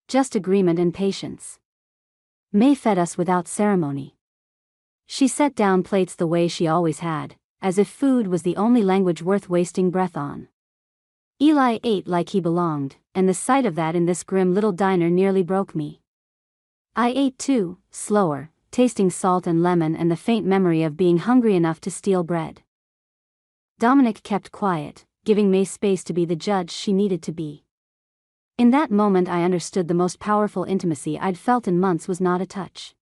Just agreement and patience. May fed us without ceremony. She set down plates the way she always had, as if food was the only language worth wasting breath on. Eli ate like he belonged, and the sight of that in this grim little diner nearly broke me. I ate too, slower, tasting salt and lemon and the faint memory of being hungry enough to steal bread. Dominic kept quiet, giving May space to be the judge she needed to be. In that moment I understood the most powerful intimacy I'd felt in months was not a touch.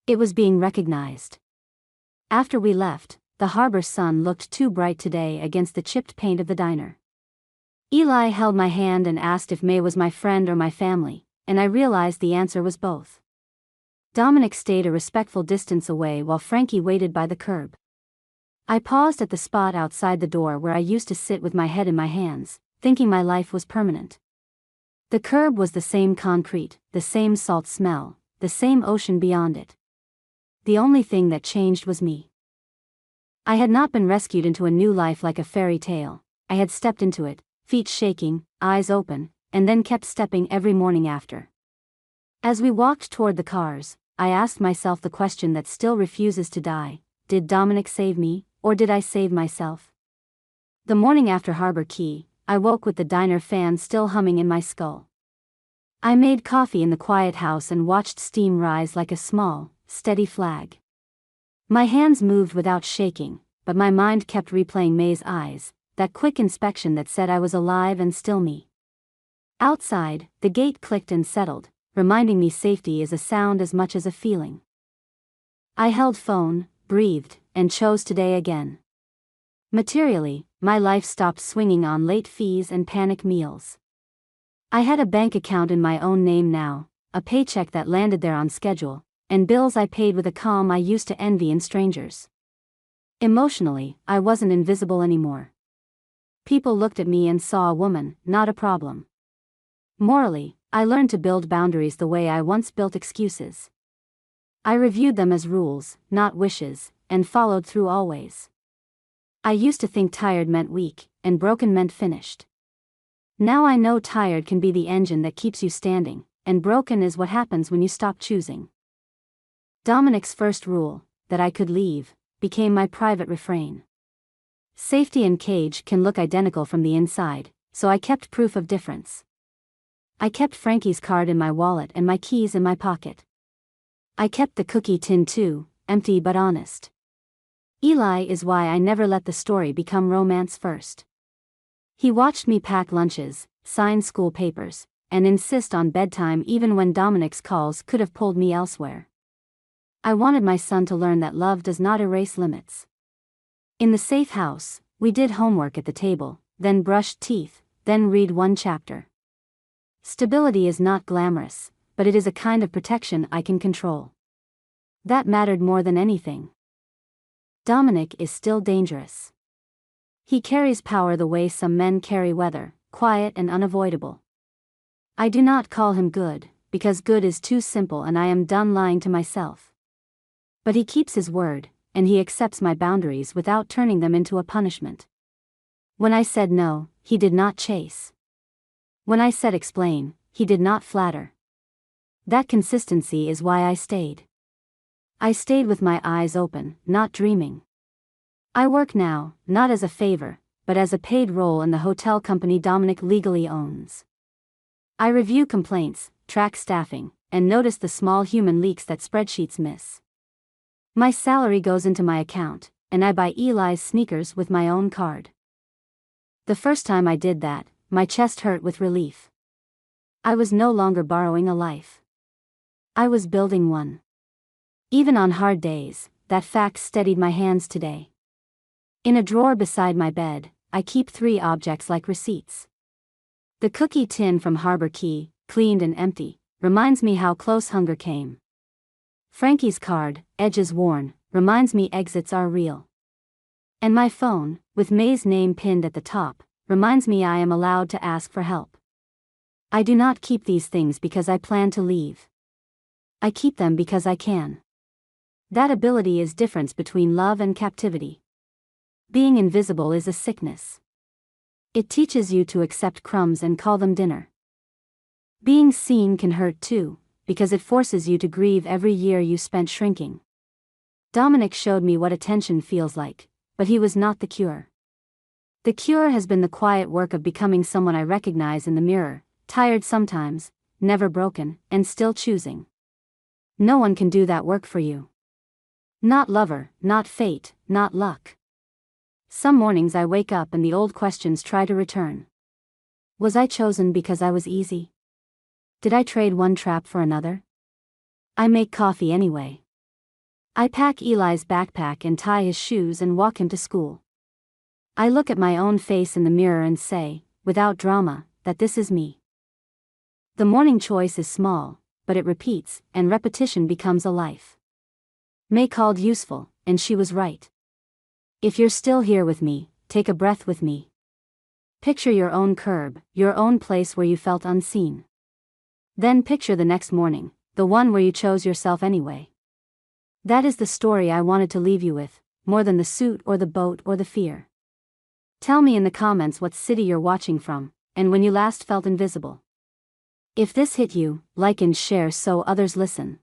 It was being recognized. After we left, the harbor sun looked too bright today against the chipped paint of the diner. Eli held my hand and asked if May was my friend or my family, and I realized the answer was both. Dominic stayed a respectful distance away while Frankie waited by the curb. I paused at the spot outside the door where I used to sit with my head in my hands, thinking my life was permanent. The curb was the same concrete, the same salt smell, the same ocean beyond it. The only thing that changed was me. I had not been rescued into a new life like a fairy tale. I had stepped into it, feet shaking, eyes open, and then kept stepping every morning after. As we walked toward the cars, I asked myself the question that still refuses to die: did Dominic save me, or did I save myself? The morning after Harbor Key, I woke with the diner fan still humming in my skull. I made coffee in the quiet house and watched steam rise like a small, steady flag. My hands moved without shaking, but my mind kept replaying May's eyes, that quick inspection that said I was alive and still me. Outside, the gate clicked and settled, reminding me safety is a sound as much as a feeling. I held phone, breathed, and chose today again. Materially, my life stopped swinging on late fees and panic meals. I had a bank account in my own name now, a paycheck that landed there on schedule, and bills I paid with a calm I used to envy in strangers. Emotionally, I wasn't invisible anymore. People looked at me and saw a woman, not a problem. Morally, I learned to build boundaries the way I once built excuses. I reviewed them as rules, not wishes, and followed through always. I used to think tired meant weak, and broken meant finished. Now I know tired can be the engine that keeps you standing, and broken is what happens when you stop choosing. Dominic's first rule, that I could leave, became my private refrain. Safety and cage can look identical from the inside, so I kept proof of difference. I kept Frankie's card in my wallet and my keys in my pocket. I kept the cookie tin too, empty but honest. Eli is why I never let the story become romance first. He watched me pack lunches, sign school papers, and insist on bedtime even when Dominic's calls could have pulled me elsewhere. I wanted my son to learn that love does not erase limits. In the safe house, we did homework at the table, then brushed teeth, then read one chapter. Stability is not glamorous, but it is a kind of protection I can control. That mattered more than anything. Dominic is still dangerous. He carries power the way some men carry weather, quiet and unavoidable. I do not call him good, because good is too simple and I am done lying to myself. But he keeps his word, and he accepts my boundaries without turning them into a punishment. When I said no, he did not chase. When I said explain, he did not flatter. That consistency is why I stayed. I stayed with my eyes open, not dreaming. I work now, not as a favor, but as a paid role in the hotel company Dominic legally owns. I review complaints, track staffing, and notice the small human leaks that spreadsheets miss. My salary goes into my account, and I buy Eli's sneakers with my own card. The first time I did that, my chest hurt with relief. I was no longer borrowing a life. I was building one. Even on hard days, that fact steadied my hands today. In a drawer beside my bed, I keep 3 objects like receipts. The cookie tin from Harbor Key, cleaned and empty, reminds me how close hunger came. Frankie's card, edges worn, reminds me exits are real. And my phone, with May's name pinned at the top, reminds me I am allowed to ask for help. I do not keep these things because I plan to leave. I keep them because I can. That ability is difference between love and captivity. Being invisible is a sickness. It teaches you to accept crumbs and call them dinner. Being seen can hurt too, because it forces you to grieve every year you spent shrinking. Dominic showed me what attention feels like, but he was not the cure. The cure has been the quiet work of becoming someone I recognize in the mirror, tired sometimes, never broken, and still choosing. No one can do that work for you. Not lover, not fate, not luck. Some mornings I wake up and the old questions try to return. Was I chosen because I was easy? Did I trade one trap for another? I make coffee anyway. I pack Eli's backpack and tie his shoes and walk him to school. I look at my own face in the mirror and say, without drama, that this is me. The morning choice is small, but it repeats, and repetition becomes a life. May called useful, and she was right. If you're still here with me, take a breath with me. Picture your own curb, your own place where you felt unseen. Then picture the next morning, the one where you chose yourself anyway. That is the story I wanted to leave you with, more than the suit or the boat or the fear. Tell me in the comments what city you're watching from, and when you last felt invisible. If this hit you, like and share so others listen.